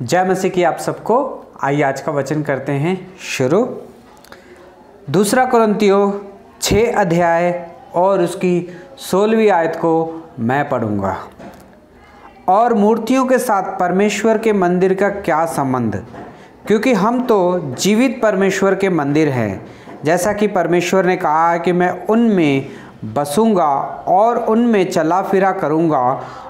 जय मसीह की आप सबको। आइए आज का वचन करते हैं शुरू। दूसरा कुरिन्थियों 6 अध्याय और उसकी 16वीं आयत को मैं पढ़ूंगा। और मूर्तियों के साथ परमेश्वर के मंदिर का क्या संबंध, क्योंकि हम तो जीवित परमेश्वर के मंदिर हैं। जैसा कि परमेश्वर ने कहा है कि मैं उनमें बसूंगा और उनमें चला फिरा करूंगा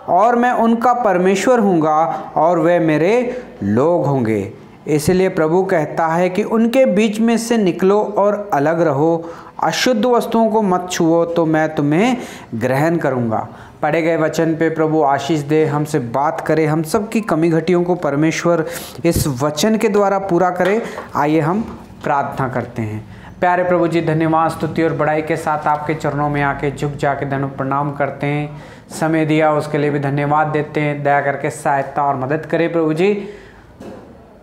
और मैं उनका परमेश्वर हूँगा और वे मेरे लोग होंगे। इसलिए प्रभु कहता है कि उनके बीच में से निकलो और अलग रहो, अशुद्ध वस्तुओं को मत छुओ, तो मैं तुम्हें ग्रहण करूँगा। पढ़े गए वचन पे प्रभु आशीष दे, हमसे बात करे, हम सब की कमी घटियों को परमेश्वर इस वचन के द्वारा पूरा करे। आइए हम प्रार्थना करते हैं। प्यारे प्रभु जी, धन्यवाद, स्तुति और बड़ाई के साथ आपके चरणों में आके झुक जाके धन्य प्रणाम करते हैं। समय दिया उसके लिए भी धन्यवाद देते हैं। दया करके सहायता और मदद करें प्रभु जी।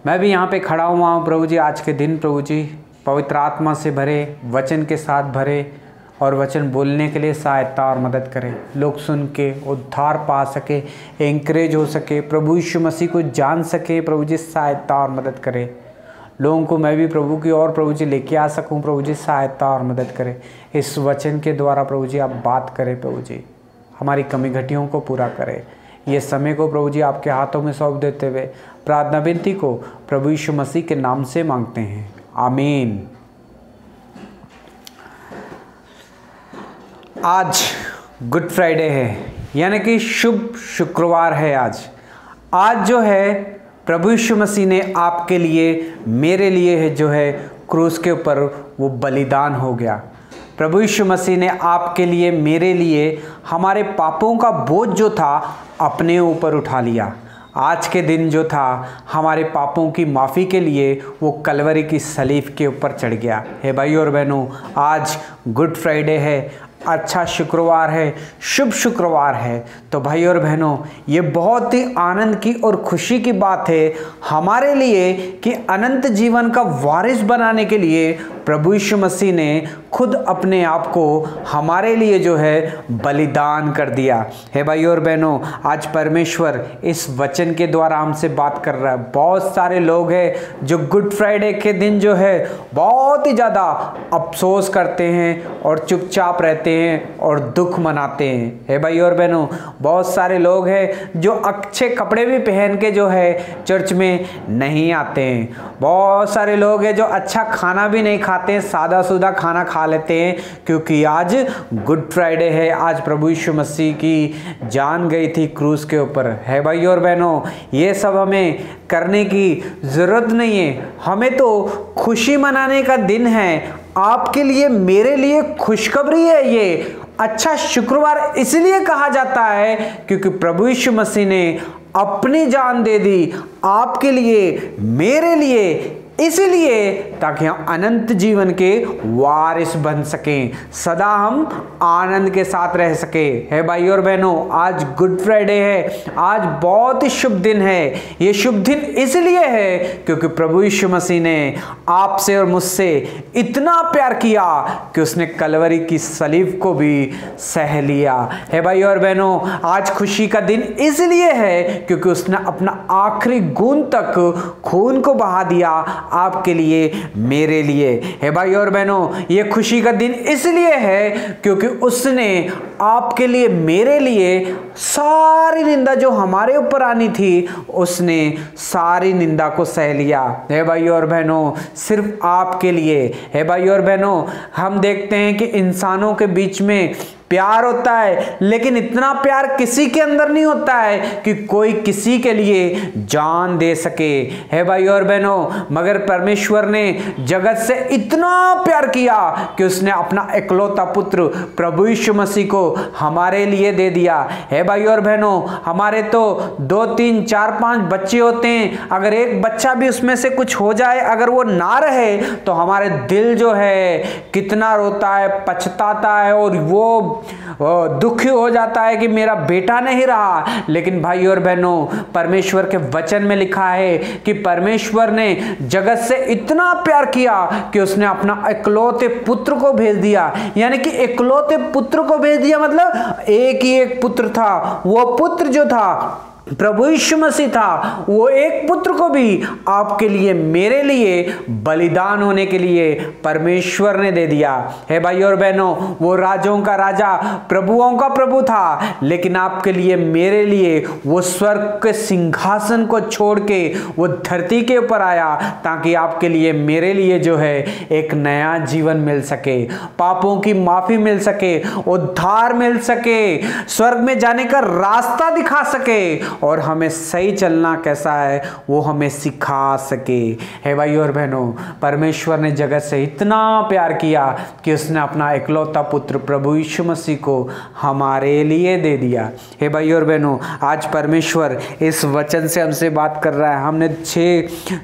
मैं भी यहाँ पे खड़ा हुआ हूँ प्रभु जी। आज के दिन प्रभु जी पवित्र आत्मा से भरे, वचन के साथ भरे और वचन बोलने के लिए सहायता और मदद करें। लोग सुन के उद्धार पा सके, एंकरेज हो सके, प्रभु यीशु मसीह को जान सके। प्रभु जी सहायता और मदद करें। लोगों को मैं भी प्रभु की और प्रभु जी लेके आ सकूं। प्रभु जी सहायता और मदद करें। इस वचन के द्वारा प्रभु जी आप बात करें। प्रभु जी हमारी कमी घटियों को पूरा करें। ये समय को प्रभु जी आपके हाथों में सौंप देते हुए प्रार्थना विनती को प्रभु यीशु मसीह के नाम से मांगते हैं, आमीन। आज गुड फ्राइडे है, यानी कि शुभ शुक्रवार है। आज जो है प्रभु यीशु मसीह ने आपके लिए, मेरे लिए है जो है क्रूस के ऊपर वो बलिदान हो गया। प्रभु यीशु मसीह ने आपके लिए, मेरे लिए हमारे पापों का बोझ जो था अपने ऊपर उठा लिया। आज के दिन जो था हमारे पापों की माफ़ी के लिए वो कलवरी की सलीब के ऊपर चढ़ गया। हे भाई और बहनों, आज गुड फ्राइडे है, अच्छा शुक्रवार है, शुभ शुक्रवार है। तो भाई और बहनों, ये बहुत ही आनंद की और खुशी की बात है हमारे लिए कि अनंत जीवन का वारिस बनाने के लिए प्रभु यीशु मसीह ने खुद अपने आप को हमारे लिए जो है बलिदान कर दिया। हे भाई और बहनों, आज परमेश्वर इस वचन के द्वारा हमसे बात कर रहा है। बहुत सारे लोग हैं जो गुड फ्राइडे के दिन जो है बहुत ही ज़्यादा अफसोस करते हैं और चुपचाप रहते हैं और दुख मनाते हैं। हे भाई और बहनों, बहुत सारे लोग हैं जो अच्छे कपड़े भी पहन के जो है चर्च में नहीं आते हैं। बहुत सारे लोग हैं जो अच्छा खाना भी नहीं खाते हैं, सादा सुदा खाना खा लेते हैं, क्योंकि आज गुड फ्राइडे है। आज प्रभु यीशु मसीह की जान गई थी क्रूस के ऊपर। है भाई और बहनों, ये सब हमें करने की ज़रूरत नहीं है। हमें तो खुशी मनाने का दिन है। आपके लिए, मेरे लिए खुशखबरी है। ये अच्छा शुक्रवार इसलिए कहा जाता है क्योंकि प्रभु यीशु मसीह ने अपनी जान दे दी आपके लिए, मेरे लिए, इसलिए ताकि हम अनंत जीवन के वारिस बन सकें, सदा हम आनंद के साथ रह सके। है भाई और बहनों, आज गुड फ्राइडे है। आज बहुत ही शुभ दिन है। ये शुभ दिन इसलिए है क्योंकि प्रभु यीशु मसीह ने आपसे और मुझसे इतना प्यार किया कि उसने कलवरी की सलीब को भी सह लिया। है भाई और बहनों, आज खुशी का दिन इसलिए है क्योंकि उसने अपना आखिरी बूंद तक खून को बहा दिया आपके लिए, मेरे लिए। है भाई और बहनों, ये खुशी का दिन इसलिए है क्योंकि उसने आपके लिए, मेरे लिए सारी निंदा जो हमारे ऊपर आनी थी, उसने सारी निंदा को सह लिया। है भाई और बहनों, सिर्फ आपके लिए। है भाई और बहनों, हम देखते हैं कि इंसानों के बीच में प्यार होता है, लेकिन इतना प्यार किसी के अंदर नहीं होता है कि कोई किसी के लिए जान दे सके। है भाई और बहनों, मगर परमेश्वर ने जगत से इतना प्यार किया कि उसने अपना इकलौता पुत्र प्रभु यीशु मसीह को हमारे लिए दे दिया। है भाई और बहनों, हमारे तो 2, 3, 4, 5 बच्चे होते हैं। अगर एक बच्चा भी उसमें से कुछ हो जाए, अगर वो ना रहे, तो हमारे दिल जो है कितना रोता है, पछताता है और वो दुखी हो जाता है कि मेरा बेटा नहीं रहा। लेकिन भाई और बहनों, परमेश्वर के वचन में लिखा है कि परमेश्वर ने जगत से इतना प्यार किया कि उसने अपना इकलौते पुत्र को भेज दिया। यानी कि इकलौते पुत्र को भेज दिया मतलब एक ही एक पुत्र था। वो पुत्र जो था प्रभु यीशु मसीह था, वो एक पुत्र को भी आपके लिए, मेरे लिए बलिदान होने के लिए परमेश्वर ने दे दिया। हे भाई और बहनों, वो राजों का राजा, प्रभुओं का प्रभु था, लेकिन आपके लिए, मेरे लिए वो स्वर्ग के सिंहासन को छोड़ के वो धरती के ऊपर आया, ताकि आपके लिए, मेरे लिए जो है एक नया जीवन मिल सके, पापों की माफी मिल सके, उद्धार मिल सके, स्वर्ग में जाने का रास्ता दिखा सके, और हमें सही चलना कैसा है वो हमें सिखा सके। हे भाई और बहनों, परमेश्वर ने जगत से इतना प्यार किया कि उसने अपना इकलौता पुत्र प्रभु यीशु मसीह को हमारे लिए दे दिया। हे भाई और बहनों, आज परमेश्वर इस वचन से हमसे बात कर रहा है। हमने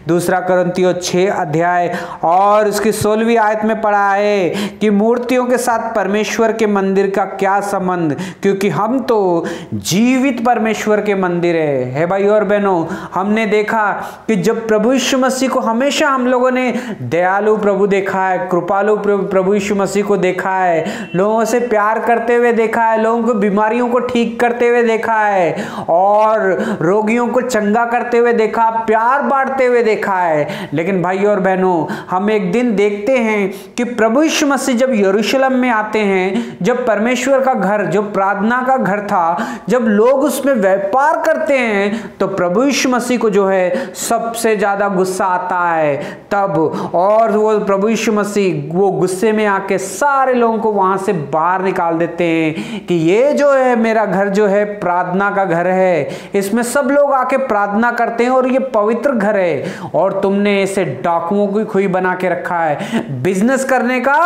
2 कुरिन्थियों 6 अध्याय और उसकी 16वीं आयत में पढ़ा है कि मूर्तियों के साथ परमेश्वर के मंदिर का क्या संबंध, क्योंकि हम तो जीवित परमेश्वर के मंदिर है भाई और बहनों। हमने देखा कि जब प्रभु यीशु मसीह को हमेशा हम लोगों ने दयालु प्रभु देखा है, कृपालु प्रभु यीशु मसीह को देखा है, लोगों से प्यार करते हुए देखा है, लोगों को बीमारियों को ठीक करते हुए देखा है, और रोगियों को चंगा करते हुए देखा, प्यार बांटते हुए देखा है। लेकिन भाई और बहनों, हम एक दिन देखते हैं कि प्रभु यीशु मसीह जब यरूशलेम में आते हैं, जब परमेश्वर का घर, जो प्रार्थना का घर था, जब लोग उसमें व्यापार करते हैं, तो प्रभु यीशु मसीह को जो है सबसे ज्यादा गुस्सा आता है तब, और वो प्रभु यीशु मसीह वो गुस्से में आके सारे लोगों को वहां से बाहर निकाल देते हैं कि ये जो है मेरा घर जो है प्रार्थना का घर है, इसमें सब लोग आके प्रार्थना करते हैं, और ये पवित्र घर है, और तुमने इसे डाकुओं की खुई बना के रखा है, बिजनेस करने का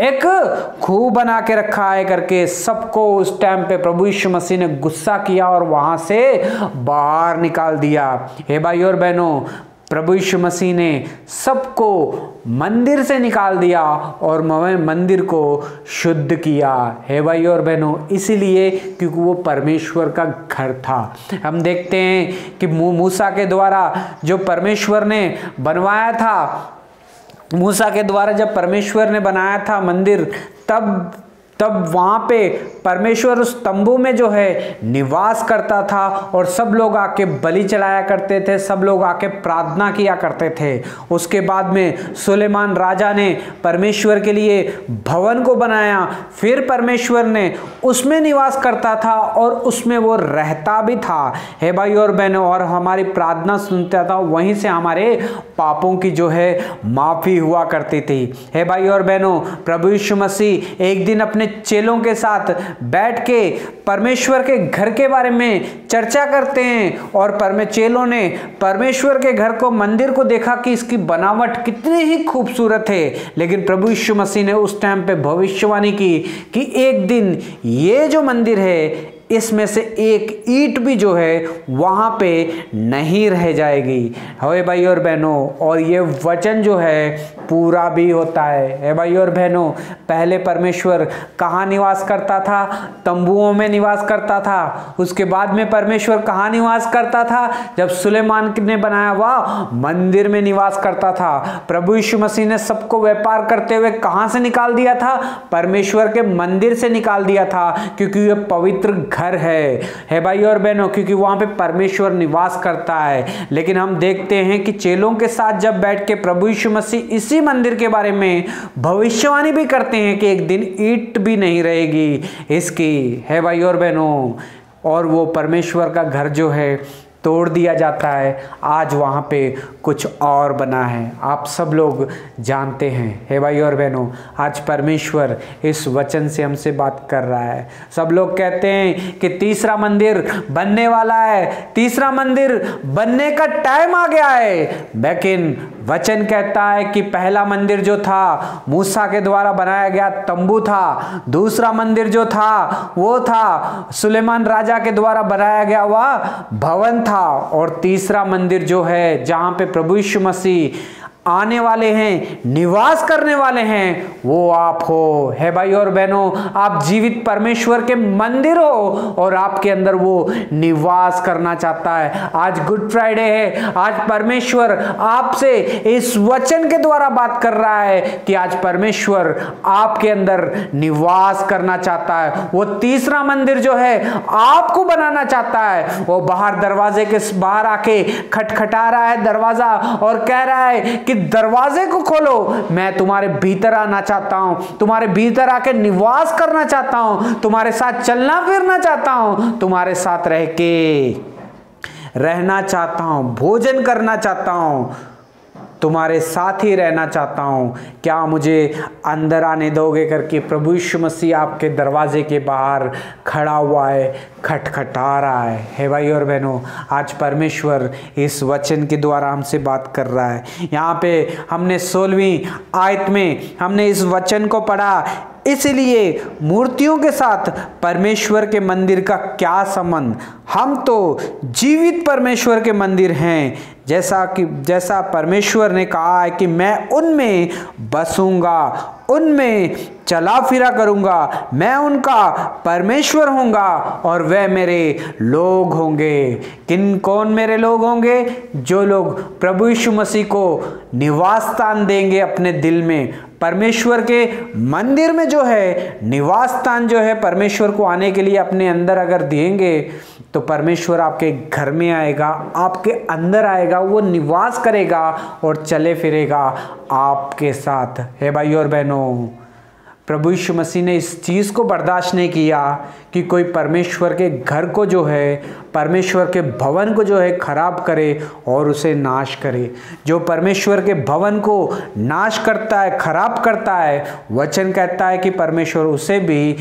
एक खूह बना के रखा है करके सबको उस टाइम पे प्रभु यीशु मसीह ने गुस्सा किया और वहां से बाहर निकाल दिया। हे भाई और बहनों, प्रभु यीशु मसीह ने सबको मंदिर से निकाल दिया और मंदिर को शुद्ध किया। हे भाई और बहनों, इसीलिए क्योंकि वो परमेश्वर का घर था। हम देखते हैं कि मूसा के द्वारा जो परमेश्वर ने बनवाया था, मूसा के द्वारा जब परमेश्वर ने बनाया था मंदिर, तब वहां पे परमेश्वर उस तंबू में जो है निवास करता था, और सब लोग आके बलि चढ़ाया करते थे, सब लोग आके प्रार्थना किया करते थे। उसके बाद में सुलेमान राजा ने परमेश्वर के लिए भवन को बनाया, फिर परमेश्वर ने उसमें निवास करता था और उसमें वो रहता भी था। हे भाई और बहनों, और हमारी प्रार्थना सुनता था, वहीं से हमारे पापों की जो है माफी हुआ करती थी। हे भाई और बहनों, प्रभु यीशु मसीह एक दिन अपने चेलों के साथ बैठ के परमेश्वर के घर के बारे में चर्चा करते हैं, और चेलों ने परमेश्वर के घर को, मंदिर को देखा कि इसकी बनावट कितनी ही खूबसूरत है। लेकिन प्रभु यीशु मसीह ने उस टाइम पे भविष्यवाणी की कि एक दिन ये जो मंदिर है, इसमें से एक ईंट भी जो है वहां पे नहीं रह जाएगी। हे भाई और बहनों, और ये वचन जो है पूरा भी होता है। हे भाई और बहनों, पहले परमेश्वर कहाँ निवास करता था? तंबुओं में निवास करता था। उसके बाद में परमेश्वर कहाँ निवास करता था? जब सुलेमान ने बनाया हुआ मंदिर में निवास करता था। प्रभु यीशु मसीह ने सबको व्यापार करते हुए कहाँ से निकाल दिया था? परमेश्वर के मंदिर से निकाल दिया था, क्योंकि यह पवित्र घर है भाई और बहनों, क्योंकि वहां पे परमेश्वर निवास करता है। लेकिन हम देखते हैं कि चेलों के साथ जब बैठ के प्रभु यीशु मसीह इसी मंदिर के बारे में भविष्यवाणी भी करते हैं कि एक दिन ईंट भी नहीं रहेगी इसकी, है भाई और बहनों, और वो परमेश्वर का घर जो है तोड़ दिया जाता है। आज वहाँ पे कुछ और बना है, आप सब लोग जानते हैं। हे भाई और बहनों, आज परमेश्वर इस वचन से हमसे बात कर रहा है। सब लोग कहते हैं कि तीसरा मंदिर बनने वाला है, तीसरा मंदिर बनने का टाइम आ गया है, लेकिन वचन कहता है कि पहला मंदिर जो था मूसा के द्वारा बनाया गया तंबू था, दूसरा मंदिर जो था वो था सुलेमान राजा के द्वारा बनाया गया हुआ भवन था, और तीसरा मंदिर जो है जहां पे प्रभु यीशु मसीह आने वाले हैं, निवास करने वाले हैं, वो आप हो। है भाई और बहनों, आप जीवित परमेश्वर के मंदिर हो और आपके अंदर वो निवास करना चाहता है। आज गुड फ्राइडे है। आज परमेश्वर आपसे इस वचन के द्वारा बात कर रहा है कि आज परमेश्वर आपके अंदर निवास करना चाहता है। वो तीसरा मंदिर जो है आपको बनाना चाहता है। वो बाहर दरवाजे के बाहर आके खटखटा रहा है दरवाजा और कह रहा है कि दरवाजे को खोलो, मैं तुम्हारे भीतर आना चाहता हूं, तुम्हारे भीतर आके निवास करना चाहता हूं, तुम्हारे साथ चलना फिरना चाहता हूं, तुम्हारे साथ रह के रहना चाहता हूं, भोजन करना चाहता हूं, तुम्हारे साथ ही रहना चाहता हूं। क्या मुझे अंदर आने दोगे करके प्रभु यीशु मसीह आपके दरवाजे के बाहर खड़ा हुआ है, खटखटा रहा है। हे भाई और बहनों, आज परमेश्वर इस वचन के द्वारा हमसे बात कर रहा है। यहाँ पे हमने 16वीं आयत में हमने इस वचन को पढ़ा, इसलिए मूर्तियों के साथ परमेश्वर के मंदिर का क्या संबंध? हम तो जीवित परमेश्वर के मंदिर हैं, जैसा परमेश्वर ने कहा है कि मैं उनमें बसूंगा, उनमें चला फिरा करूंगा, मैं उनका परमेश्वर होऊंगा और वे मेरे लोग होंगे। कौन मेरे लोग होंगे? जो लोग प्रभु यीशु मसीह को निवास स्थान देंगे अपने दिल में। परमेश्वर के मंदिर में जो है निवास स्थान जो है परमेश्वर को आने के लिए अपने अंदर अगर देंगे तो परमेश्वर आपके घर में आएगा, आपके अंदर आएगा, वो निवास करेगा और चले फिरेगा आपके साथ। है भाई और बहनों, प्रभु यीशु मसीह ने इस चीज़ को बर्दाश्त नहीं किया कि कोई परमेश्वर के घर को जो है, परमेश्वर के भवन को जो है खराब करे और उसे नाश करे। जो परमेश्वर के भवन को नाश करता है, खराब करता है, वचन कहता है कि परमेश्वर उसे भी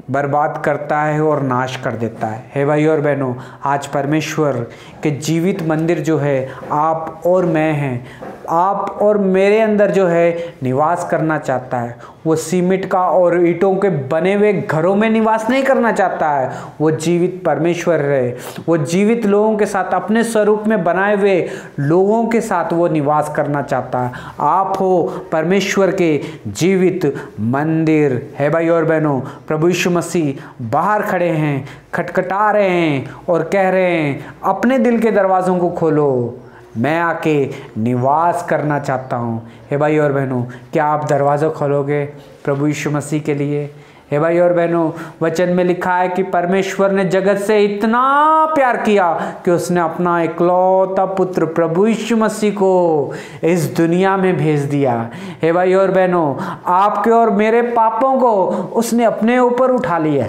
बर्बाद करता है और नाश कर देता है। हे भाई और बहनों, आज परमेश्वर के जीवित मंदिर जो है आप और मैं हैं, आप और मेरे अंदर जो है निवास करना चाहता है। वो सीमेंट का और ईंटों के बने हुए घरों में निवास नहीं करना चाहता है। वो जीवित परमेश्वर है, वो जीवित लोगों के साथ, अपने स्वरूप में बनाए हुए लोगों के साथ वो निवास करना चाहता है। आप हो परमेश्वर के जीवित मंदिर। है भाई और बहनों, प्रभु यीशु मसीह बाहर खड़े हैं, खटखटा रहे हैं और कह रहे हैं अपने दिल के दरवाज़ों को खोलो, मैं आके निवास करना चाहता हूँ। हे भाई और बहनों, क्या आप दरवाज़ा खोलोगे प्रभु यीशु मसीह के लिए? हे भाई और बहनों, वचन में लिखा है कि परमेश्वर ने जगत से इतना प्यार किया कि उसने अपना इकलौता पुत्र प्रभु यीशु मसीह को इस दुनिया में भेज दिया। हे भाई और बहनों, आपके और मेरे पापों को उसने अपने ऊपर उठा लिया,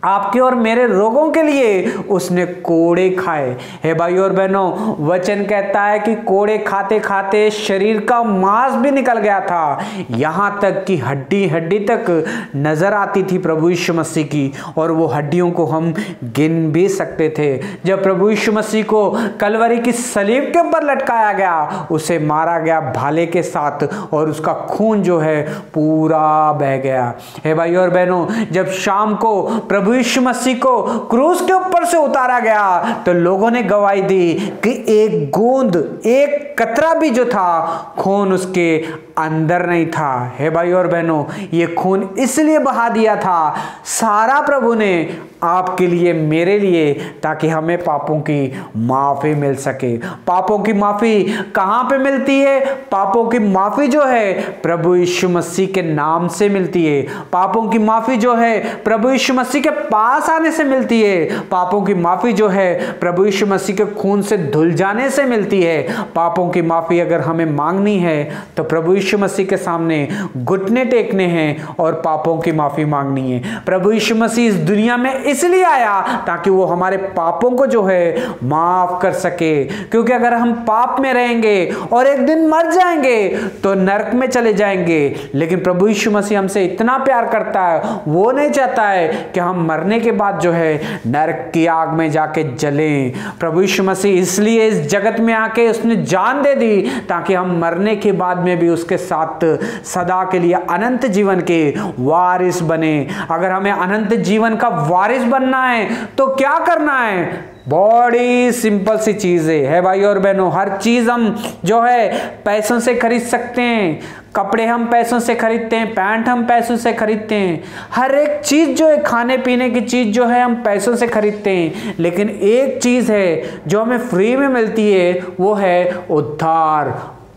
आपके और मेरे रोगों के लिए उसने कोड़े खाए। हे भाई और बहनों, वचन कहता है कि कोड़े खाते खाते शरीर का मांस भी निकल गया था, यहाँ तक कि हड्डी हड्डी तक नजर आती थी प्रभु यीशु मसीह की, और वो हड्डियों को हम गिन भी सकते थे। जब प्रभु यीशु मसीह को कलवरी की सलीब के ऊपर लटकाया गया, उसे मारा गया भाले के साथ और उसका खून जो है पूरा बह गया। हे भाई और बहनों, जब शाम को प्रभु यीशु मसीह को क्रूस के ऊपर से उतारा गया तो लोगों ने गवाही दी कि एक बूंद, एक कतरा भी जो था खून उसके अंदर नहीं था। हे भाई और बहनों, ये खून इसलिए बहा दिया था सारा प्रभु ने आपके लिए, मेरे लिए, ताकि हमें पापों की माफ़ी मिल सके। पापों की माफ़ी कहाँ पे मिलती है? पापों की माफ़ी जो है प्रभु यीशु मसीह के नाम से मिलती है। पापों की माफ़ी जो है प्रभु यीशु मसीह के पास आने से मिलती है। पापों की माफ़ी जो है प्रभु यीशु मसीह के खून से धुल जाने से मिलती है। पापों की माफ़ी अगर हमें मांगनी है तो प्रभु यीशु मसीह के सामने घुटने टेकने हैं और पापों की माफ़ी मांगनी है। प्रभु यीशु मसीह इस दुनिया में इसलिए आया ताकि वो हमारे पापों को जो है माफ कर सके, क्योंकि अगर हम पाप में रहेंगे और एक दिन मर जाएंगे तो नरक में चले जाएंगे। लेकिन प्रभु यीशु मसीह हमसे इतना प्यार करता है, वो नहीं चाहता है कि हम मरने के बाद जो है नरक की आग में जाके जलें। प्रभु यीशु मसीह इसलिए इस जगत में आके उसने जान दे दी ताकि हम मरने के बाद में भी उसके साथ सदा के लिए अनंत जीवन के वारिस बने। अगर हमें अनंत जीवन का वारिस बनना है तो क्या करना है? बड़ी सिंपल सी चीज़ है भाई और बहनों। हर चीज़ हम जो है पैसों से खरीद सकते हैं। कपड़े हम पैसों से खरीदते हैं, पैंट हम पैसों से खरीदते हैं, हर एक चीज़ जो है खाने पीने की चीज़ जो है हम पैसों से खरीदते हैं। लेकिन एक चीज़ है जो हमें फ्री में मिलती है, वो है उद्धार,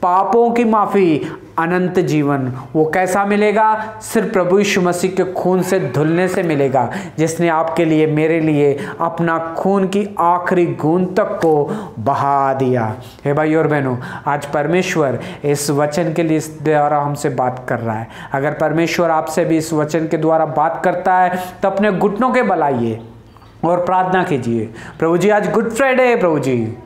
पापों की माफ़ी, अनंत जीवन। वो कैसा मिलेगा? सिर्फ प्रभु यीशु मसीह के खून से धुलने से मिलेगा, जिसने आपके लिए मेरे लिए अपना खून की आखिरी बूंद तक को बहा दिया। हे भाई और बहनों, आज परमेश्वर इस वचन के लिए इस द्वारा हमसे बात कर रहा है। अगर परमेश्वर आपसे भी इस वचन के द्वारा बात करता है तो अपने घुटनों के बल आइए और प्रार्थना कीजिए, प्रभु जी आज गुड फ्राइडे है, प्रभु जी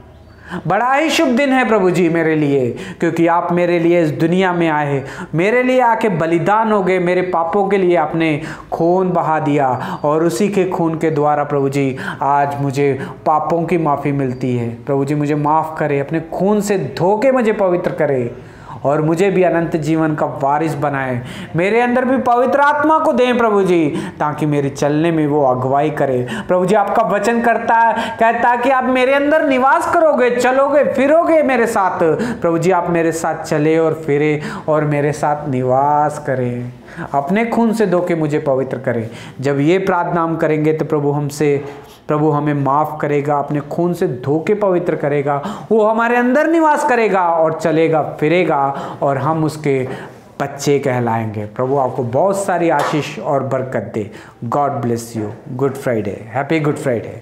बड़ा ही शुभ दिन है प्रभु जी मेरे लिए, क्योंकि आप मेरे लिए इस दुनिया में आए, मेरे लिए आके बलिदान हो गए, मेरे पापों के लिए आपने खून बहा दिया और उसी के खून के द्वारा प्रभु जी आज मुझे पापों की माफ़ी मिलती है। प्रभु जी मुझे माफ़ करे, अपने खून से धो के मुझे पवित्र करे और मुझे भी अनंत जीवन का वारिस बनाए। मेरे अंदर भी पवित्र आत्मा को दें प्रभु जी, ताकि मेरे चलने में वो अगुवाई करे। प्रभु जी आपका वचन कहता है कि आप मेरे अंदर निवास करोगे, चलोगे फिरोगे मेरे साथ। प्रभु जी आप मेरे साथ चले और फिरे और मेरे साथ निवास करें, अपने खून से धो के मुझे पवित्र करें। जब ये प्रार्थना हम करेंगे तो प्रभु हमें माफ़ करेगा, अपने खून से धो के पवित्र करेगा, वो हमारे अंदर निवास करेगा और चलेगा फिरेगा और हम उसके बच्चे कहलाएंगे। प्रभु आपको बहुत सारी आशीष और बरकत दे। God bless you. Good Friday, happy Good Friday.